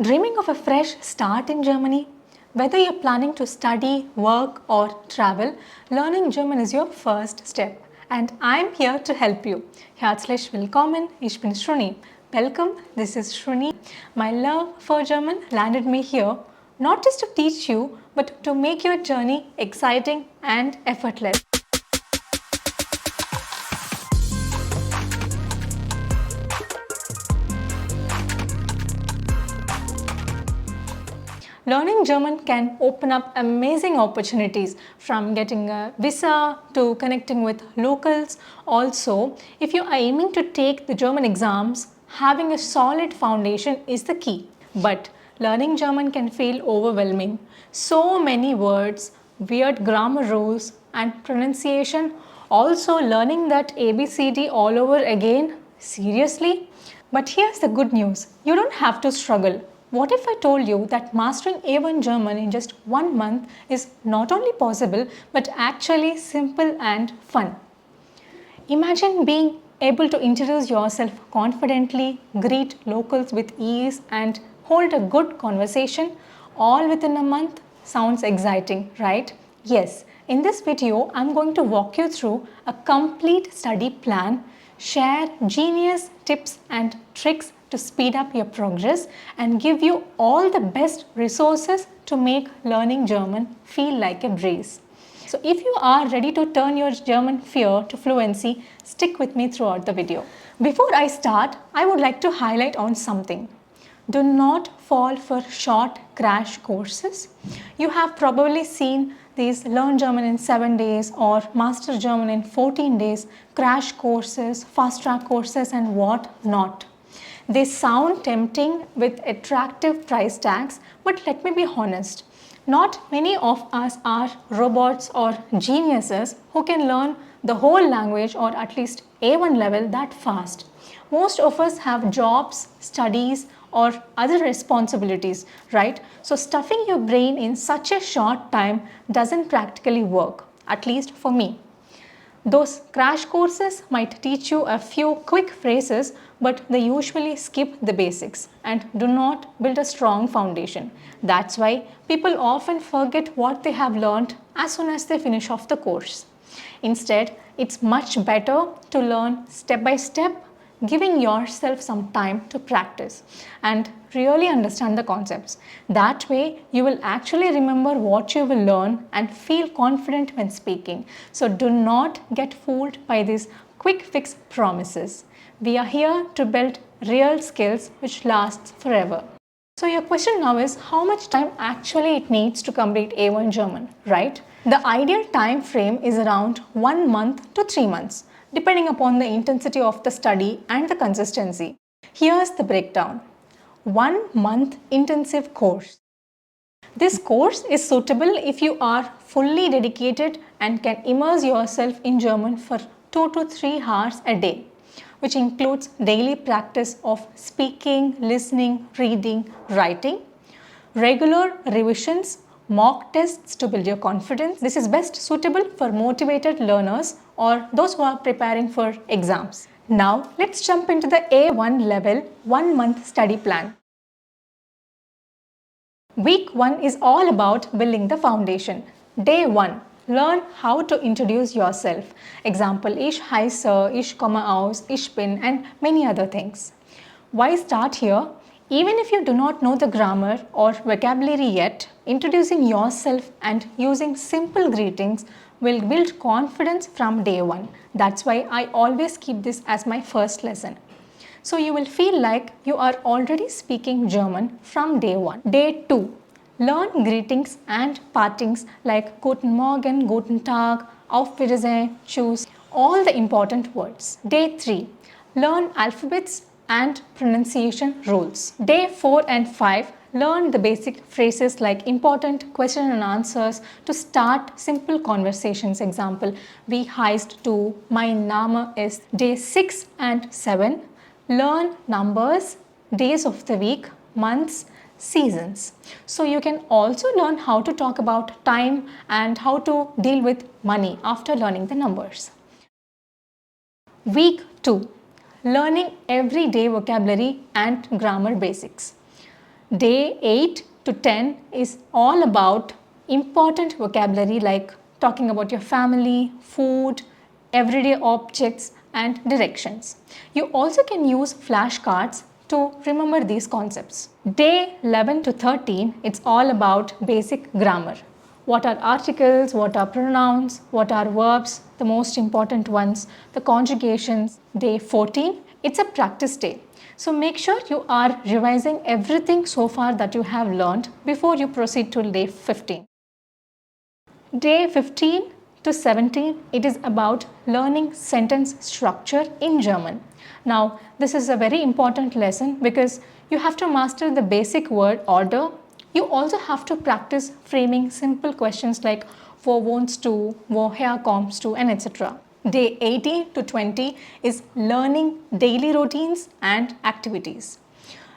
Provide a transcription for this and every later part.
Dreaming of a fresh start in Germany? Whether you're planning to study, work, or travel, learning German is your first step. And I'm here to help you. Herzlich willkommen, ich bin Shruni. Welcome, this is Shruni. My love for German landed me here, not just to teach you, but to make your journey exciting and effortless. Learning German can open up amazing opportunities, from getting a visa to connecting with locals. Also, if you are aiming to take the German exams, having a solid foundation is the key. But learning German can feel overwhelming. So many words, weird grammar rules, and pronunciation. Also, learning that ABCD all over again. Seriously? But here's the good news, you don't have to struggle. What if I told you that mastering A1 German in just 1 month is not only possible but actually simple and fun? Imagine being able to introduce yourself confidently, greet locals with ease, and hold a good conversation all within a month. Sounds exciting, right? Yes, in this video, I'm going to walk you through a complete study plan, share genius tips and tricks to speed up your progress, and give you all the best resources to make learning German feel like a breeze. So if you are ready to turn your German fear to fluency, stick with me throughout the video. Before I start, I would like to highlight on something. Do not fall for short crash courses. You have probably seen these Learn German in 7 days or Master German in 14 days, crash courses, fast track courses and what not. They sound tempting with attractive price tags, but let me be honest. Not many of us are robots or geniuses who can learn the whole language or at least A1 level that fast. Most of us have jobs, studies, or other responsibilities, right? So stuffing your brain in such a short time doesn't practically work, at least for me. Those crash courses might teach you a few quick phrases, but they usually skip the basics and do not build a strong foundation. That's why people often forget what they have learned as soon as they finish off the course. Instead, it's much better to learn step by step, giving yourself some time to practice and really understand the concepts. That way, you will actually remember what you will learn and feel confident when speaking. So do not get fooled by these quick fix promises. We are here to build real skills which lasts forever. So your question now is, how much time actually it needs to complete A1 German, right? The ideal time frame is around 1 month to 3 months, depending upon the intensity of the study and the consistency. Here's the breakdown. 1 month intensive course. This course is suitable if you are fully dedicated and can immerse yourself in German for 2 to 3 hours a day, which includes daily practice of speaking, listening, reading, writing, regular revisions, mock tests to build your confidence. This is best suitable for motivated learners or those who are preparing for exams. Now, let's jump into the A1 level 1 month study plan. Week 1 is all about building the foundation. Day 1. Learn how to introduce yourself. Example, ich heiße, ich komme aus, ich bin, and many other things. Why start here? Even if you do not know the grammar or vocabulary yet, introducing yourself and using simple greetings will build confidence from day 1. That's why I always keep this as my first lesson. So you will feel like you are already speaking German from day 1. Day 2. Learn greetings and partings like Guten Morgen, Guten Tag, Auf Wiedersehen, Tschüss, all the important words. Day 3. Learn alphabets and pronunciation rules. Day 4 and 5. Learn the basic phrases like important question and answers to start simple conversations. Example, wie heißt du, mein Name ist. Day 6 and 7. Learn numbers, days of the week, months, seasons. So you can also learn how to talk about time and how to deal with money after learning the numbers. Week 2. Learning everyday vocabulary and grammar basics. Day 8 to 10 is all about important vocabulary like talking about your family, food, everyday objects and directions. You also can use flashcards to remember these concepts. Day 11 to 13, it's all about basic grammar. What are articles, what are pronouns, what are verbs, the most important ones, the conjugations. Day 14, it's a practice day. So make sure you are revising everything so far that you have learned before you proceed to day 15. Day 15 to 17, it is about learning sentence structure in German. Now, this is a very important lesson because you have to master the basic word order. You also have to practice framing simple questions like wo wohnst du, woher kommst du, and etc. Day 18 to 20 is learning daily routines and activities.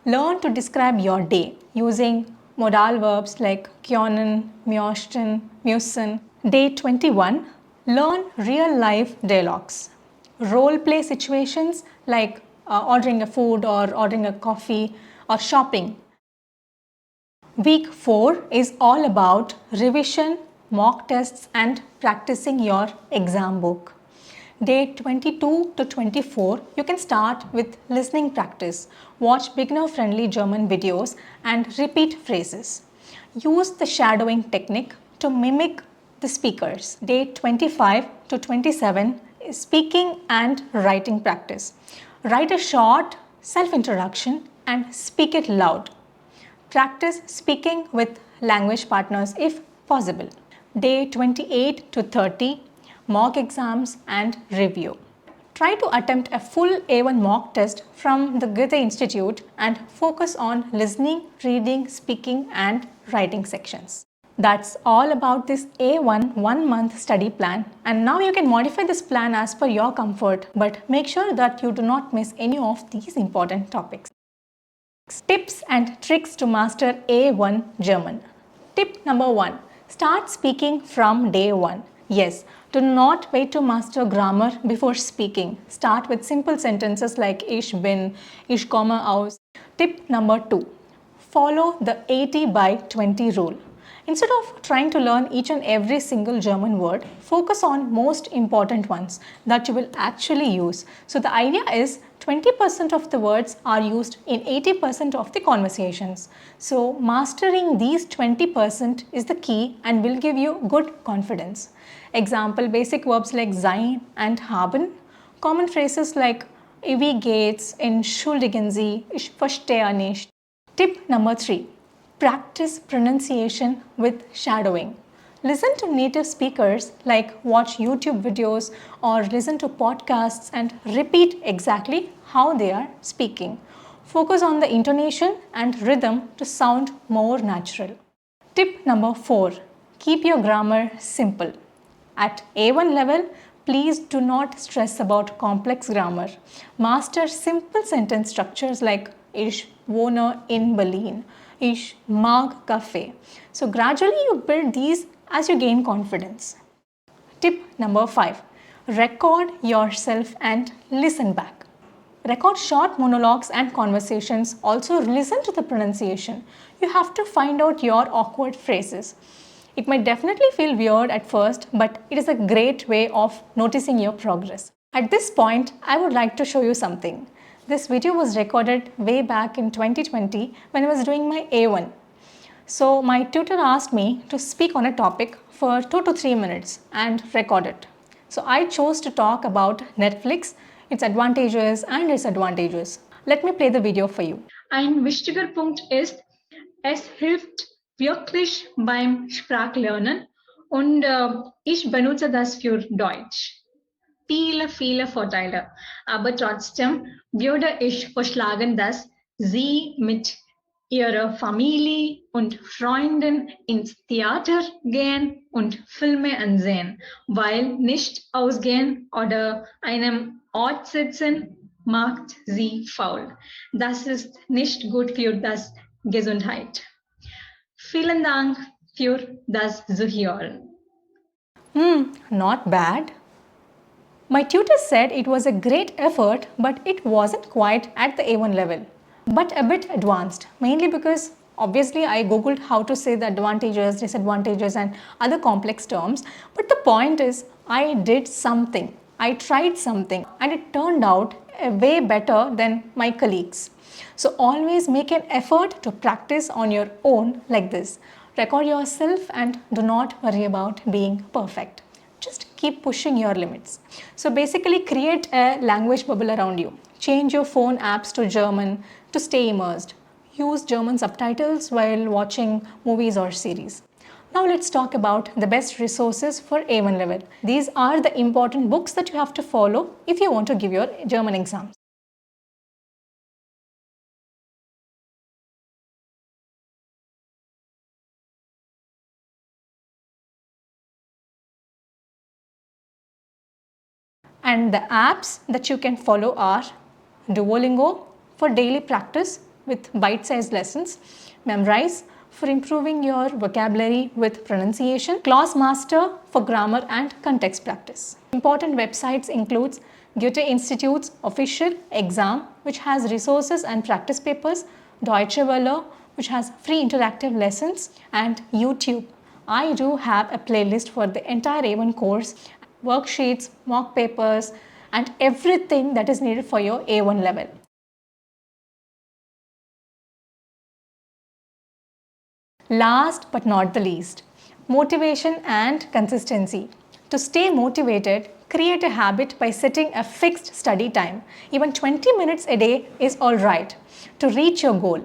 Learn to describe your day using modal verbs like können, möchten, müssen. Day 21, learn real life dialogues. Role play situations like ordering a food or ordering a coffee or shopping. Week 4 is all about revision, mock tests and practicing your exam book. Day 22 to 24, you can start with listening practice. Watch beginner-friendly German videos and repeat phrases. Use the shadowing technique to mimic the speakers. Day 25 to 27 is speaking and writing practice. Write a short self-introduction and speak it loud. Practice speaking with language partners if possible. Day 28 to 30, mock exams and review. Try to attempt a full A1 mock test from the Goethe Institute and focus on listening, reading, speaking and writing sections. That's all about this A1 1-month study plan, and now you can modify this plan as per your comfort, but make sure that you do not miss any of these important topics. Tips and tricks to master A1 German. Tip number 1. Start speaking from day 1. Yes, do not wait to master grammar before speaking. Start with simple sentences like ich bin, ich komme aus. Tip number 2. Follow the 80 by 20 rule. Instead of trying to learn each and every single German word, focus on most important ones that you will actually use. So the idea is 20% of the words are used in 80% of the conversations. So mastering these 20% is the key and will give you good confidence. Example, basic verbs like sein and haben. Common phrases like wie geht's, entschuldigen Sie, ich verstehe nicht. Tip number 3. Practice pronunciation with shadowing. Listen to native speakers, like watch YouTube videos or listen to podcasts and repeat exactly how they are speaking. Focus on the intonation and rhythm to sound more natural. Tip number 4. Keep your grammar simple. At A1 level, please do not stress about complex grammar. Master simple sentence structures like ich wohne in Berlin, ich mag Kaffee. So gradually you build these as you gain confidence. Tip number 5. Record yourself and listen back. Record short monologues and conversations. Also listen to the pronunciation. You have to find out your awkward phrases. It might definitely feel weird at first, but it is a great way of noticing your progress. At this point, I would like to show you something. This video was recorded way back in 2020 when I was doing my A1. So my tutor asked me to speak on a topic for 2 to 3 minutes and record it. So I chose to talk about Netflix, its advantages and disadvantages. Let me play the video for you. Ein wichtiger Punkt ist, es hilft wirklich beim Sprachlernen und ich benutze das für Deutsch. Viele Vorteile. Aber trotzdem würde ich vorschlagen, dass Sie mit Ihrer Familie und Freunden ins Theater gehen und Filme ansehen, weil nicht ausgehen oder einem Ort sitzen macht Sie faul. Das ist nicht gut für das Gesundheit. Vielen Dank für das Zuhören. Not bad. My tutor said it was a great effort, but it wasn't quite at the A1 level, but a bit advanced, mainly because Obviously, I googled how to say the advantages, disadvantages and other complex terms. But the point is, I did something. I tried something and it turned out way better than my colleagues. So always make an effort to practice on your own like this. Record yourself and do not worry about being perfect. Just keep pushing your limits. So basically create a language bubble around you. Change your phone apps to German to stay immersed. Use German subtitles while watching movies or series. Now let's talk about the best resources for A1 level. These are the important books that you have to follow if you want to give your German exams. And the apps that you can follow are Duolingo for daily practice with bite-sized lessons, Memrise for improving your vocabulary with pronunciation, Classmaster for grammar and context practice. Important websites includes Goethe Institute's official exam, which has resources and practice papers, Deutsche Welle, which has free interactive lessons, and YouTube. I do have a playlist for the entire A1 course, worksheets, mock papers, and everything that is needed for your A1 level. Last but not the least, motivation and consistency. To stay motivated, create a habit by setting a fixed study time. Even 20 minutes a day is alright to reach your goal.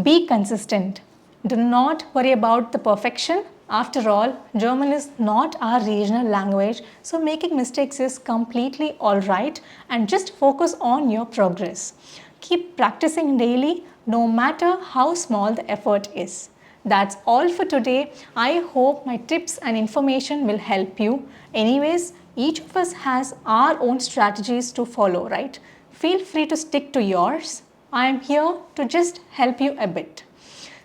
Be consistent. Do not worry about the perfection. After all, German is not our regional language, so making mistakes is completely alright, and just focus on your progress. Keep practicing daily, no matter how small the effort is. That's all for today. I hope my tips and information will help you. Anyways, each of us has our own strategies to follow, right? Feel free to stick to yours. I am here to just help you a bit.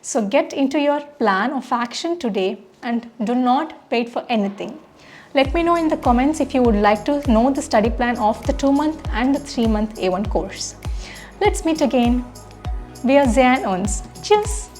So get into your plan of action today and do not wait for anything. Let me know in the comments if you would like to know the study plan of the 2-month and the 3-month A1 course. Let's meet again. Wir sehen uns. Tschüss.